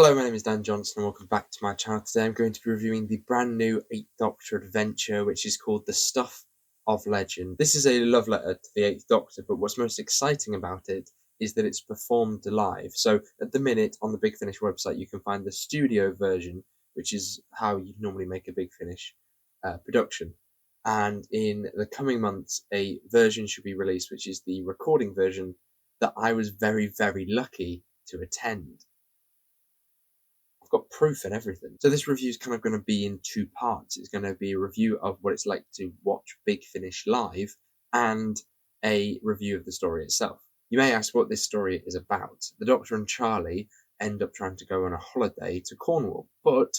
Hello, my name is Dan Johnson and welcome back to my channel. Today I'm going to be reviewing the brand new 8th Doctor adventure, which is called The Stuff of Legend. This is a love letter to the 8th Doctor, but what's most exciting about it is that it's performed live. So at the minute on the Big Finish website you can find the studio version, which is how you normally make a Big Finish production. And in the coming months a version should be released, which is the recording version that I was very, very lucky to attend. I've got proof and everything. So this review is kind of going to be in two parts. It's going to be a review of what it's like to watch Big Finish live and a review of the story itself. You may ask what this story is about. The Doctor and Charley end up trying to go on a holiday to Cornwall, but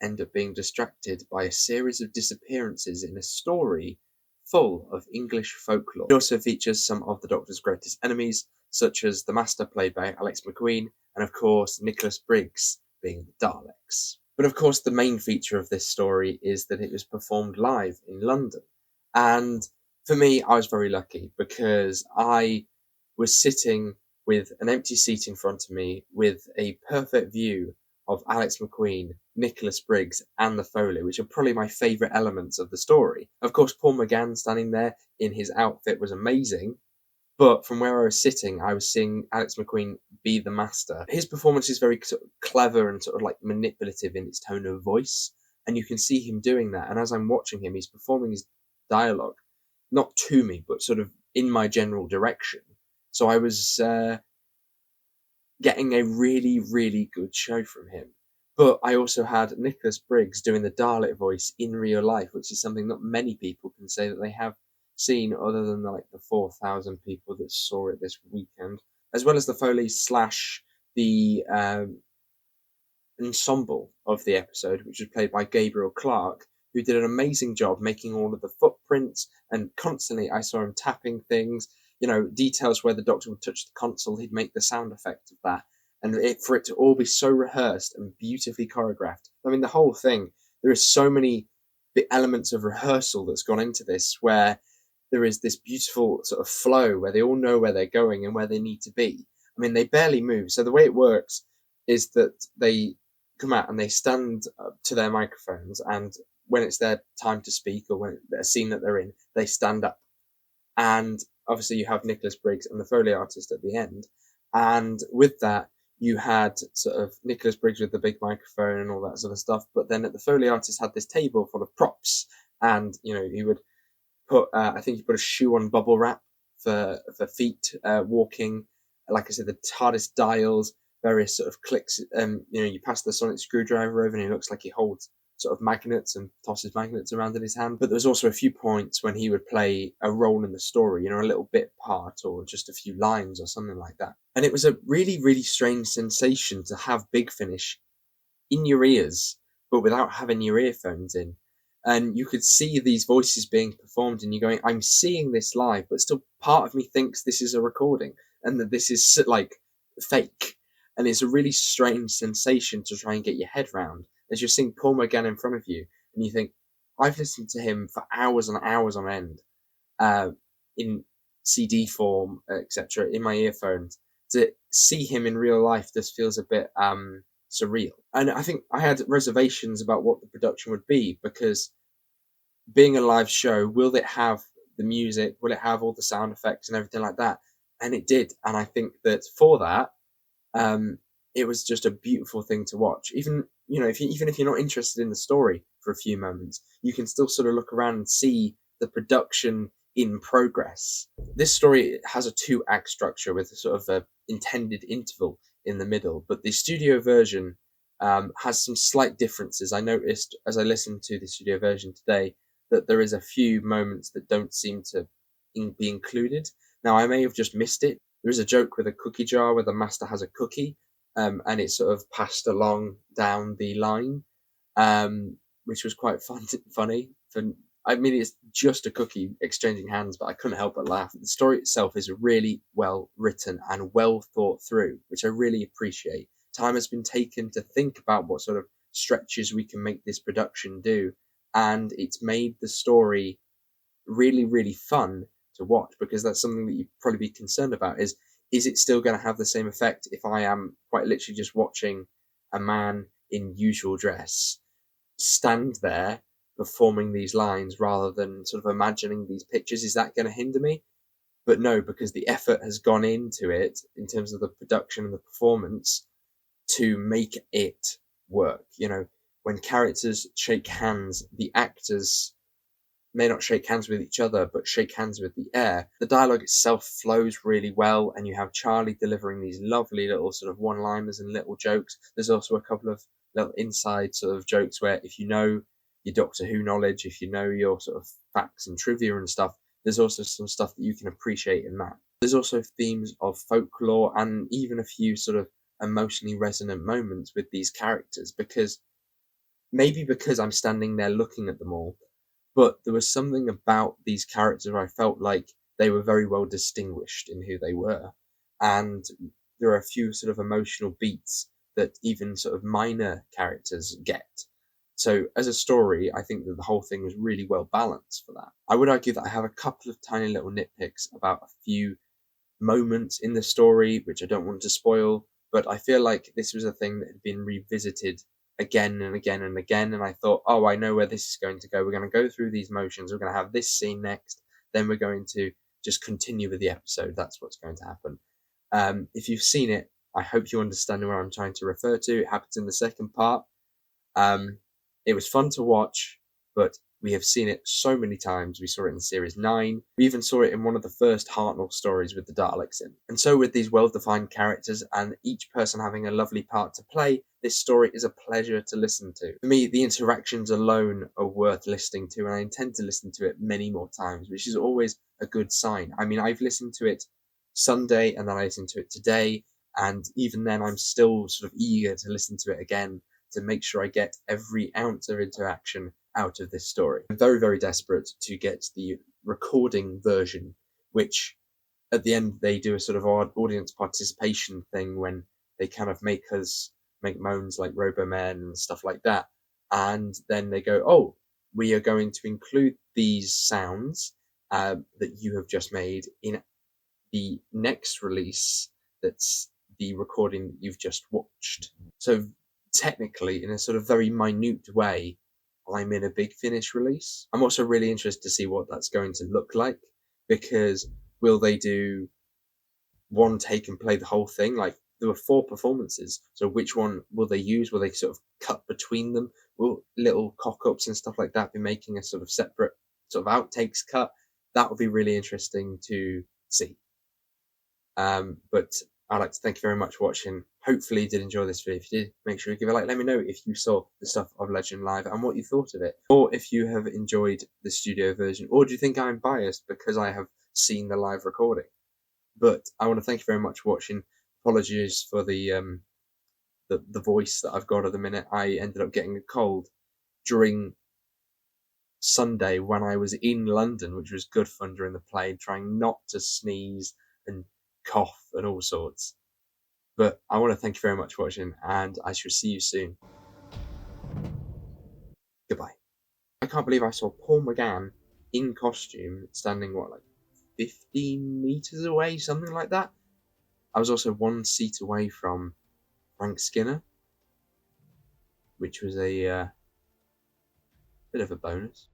end up being distracted by a series of disappearances in a story full of English folklore. It also features some of the Doctor's greatest enemies, such as the Master, played by Alex McQueen, and of course Nicholas Briggs, being the Daleks. But of course the main feature of this story is that it was performed live in London. And for me, I was very lucky because I was sitting with an empty seat in front of me with a perfect view of Alex McQueen, Nicholas Briggs, and the Foley, which are probably my favourite elements of the story. Of course, Paul McGann standing there in his outfit was amazing, but from where I was sitting, I was seeing Alex McQueen be the Master. His performance is very sort of clever and sort of like manipulative in its tone of voice, and you can see him doing that. And as I'm watching him, he's performing his dialogue, not to me, but sort of in my general direction. So I was getting a really, really good show from him. But I also had Nicholas Briggs doing the Dalek voice in real life, which is something not many people can say that they have seen, other than like the 4,000 people that saw it this weekend, as well as the Foley slash the ensemble of the episode, which was played by Gabriel Clark, who did an amazing job making all of the footprints, and constantly I saw him tapping things, details where the Doctor would touch the console, he'd make the sound effect of that, and for it to all be so rehearsed and beautifully choreographed. I mean, the whole thing, there is so many elements of rehearsal that's gone into this, where there is this beautiful sort of flow where they all know where they're going and where they need to be. I mean, they barely move. So the way it works is that they come out and they stand up to their microphones, and when it's their time to speak or when a scene that they're in, they stand up. And obviously you have Nicholas Briggs and the Foley artist at the end. And with that, you had sort of Nicholas Briggs with the big microphone and all that sort of stuff. But then the Foley artist had this table full of props, and he would put I think he put a shoe on bubble wrap for feet walking. Like I said, the TARDIS dials, various sort of clicks. You pass the sonic screwdriver over, and it looks like he holds sort of magnets and tosses magnets around in his hand. But there was also a few points when he would play a role in the story, a little bit part or just a few lines or something like that. And it was a really, really strange sensation to have Big Finish in your ears, but without having your earphones in. And you could see these voices being performed, and you're going, I'm seeing this live, but still part of me thinks this is a recording and that this is like fake. And it's a really strange sensation to try and get your head round as you're seeing Paul McGann in front of you, and you think, I've listened to him for hours and hours on end, in CD form, etc., in my earphones. To see him in real life, this feels a bit surreal. And I think I had reservations about what the production would be, because being a live show, will it have the music? Will it have all the sound effects and everything like that? And it did. And I think that for that, it was just a beautiful thing to watch. Even if you're not interested in the story for a few moments, you can still sort of look around and see the production in progress. This story has a 2-act structure with a sort of a intended interval in the middle, but the studio version has some slight differences. I noticed as I listened to the studio version today that there is a few moments that don't seem to be included. Now, I may have just missed it. There is a joke with a cookie jar where the Master has a cookie, and it's sort of passed along down the line, which was quite funny. I mean, it's just a cookie exchanging hands, but I couldn't help but laugh. The story itself is really well written and well thought through, which I really appreciate. Time has been taken to think about what sort of stretches we can make this production do, and it's made the story really, really fun to watch, because that's something that you'd probably be concerned about is it still going to have the same effect if I am quite literally just watching a man in usual dress stand there performing these lines rather than sort of imagining these pictures. Is that going to hinder me? But no, because the effort has gone into it in terms of the production and the performance to make it work. You know, when characters shake hands, the actors may not shake hands with each other, but shake hands with the air. The dialogue itself flows really well, and you have Charlie delivering these lovely little sort of one-liners and little jokes. There's also a couple of little inside sort of jokes where if you know your Doctor Who knowledge, if you know your sort of facts and trivia and stuff, there's also some stuff that you can appreciate in that. There's also themes of folklore and even a few sort of emotionally resonant moments with these characters, because maybe because I'm standing there looking at them all, but there was something about these characters where I felt like they were very well distinguished in who they were. And there are a few sort of emotional beats that even sort of minor characters get. So as a story, I think that the whole thing was really well balanced for that. I would argue that I have a couple of tiny little nitpicks about a few moments in the story, which I don't want to spoil, but I feel like this was a thing that had been revisited again and again and again, and I thought, oh, I know where this is going to go. We're going to go through these motions. We're going to have this scene next. Then we're going to just continue with the episode. That's what's going to happen. If you've seen it, I hope you understand what I'm trying to refer to. It happens in the second part. It was fun to watch, but we have seen it so many times. We saw it in Series 9. We even saw it in one of the first Hartnell stories with the Daleks in. And so with these well-defined characters and each person having a lovely part to play, this story is a pleasure to listen to. For me, the interactions alone are worth listening to, and I intend to listen to it many more times, which is always a good sign. I mean, I've listened to it Sunday and then I listened to it today, and even then I'm still sort of eager to listen to it again to make sure I get every ounce of interaction out of this story. I'm very, very desperate to get the recording version, which at the end they do a sort of odd audience participation thing when they kind of make us make moans like Roboman and stuff like that. And then they go, oh, we are going to include these sounds that you have just made in the next release that's the recording that you've just watched. So technically, in a sort of very minute way, I'm in a Big Finish release. I'm also really interested to see what that's going to look like, because will they do one take and play the whole thing? Like, there were 4 performances, so which one will they use? Will they sort of cut between them? Will little cock-ups and stuff like that be making a sort of separate sort of outtakes cut? That would be really interesting to see. But I'd like to thank you very much for watching. Hopefully you did enjoy this video. If you did, make sure you give a like. Let me know if you saw the stuff of Legend live and what you thought of it. Or if you have enjoyed the studio version. Or do you think I'm biased because I have seen the live recording? But I want to thank you very much for watching. Apologies for the voice that I've got at the minute. I ended up getting a cold during Sunday when I was in London, which was good fun during the plane, trying not to sneeze and cough and all sorts. But I want to thank you very much for watching, and I shall see you soon. Goodbye. I can't believe I saw Paul McGann in costume standing, what, like 15 meters away, something like that. I was also 1 seat away from Frank Skinner, which was a bit of a bonus.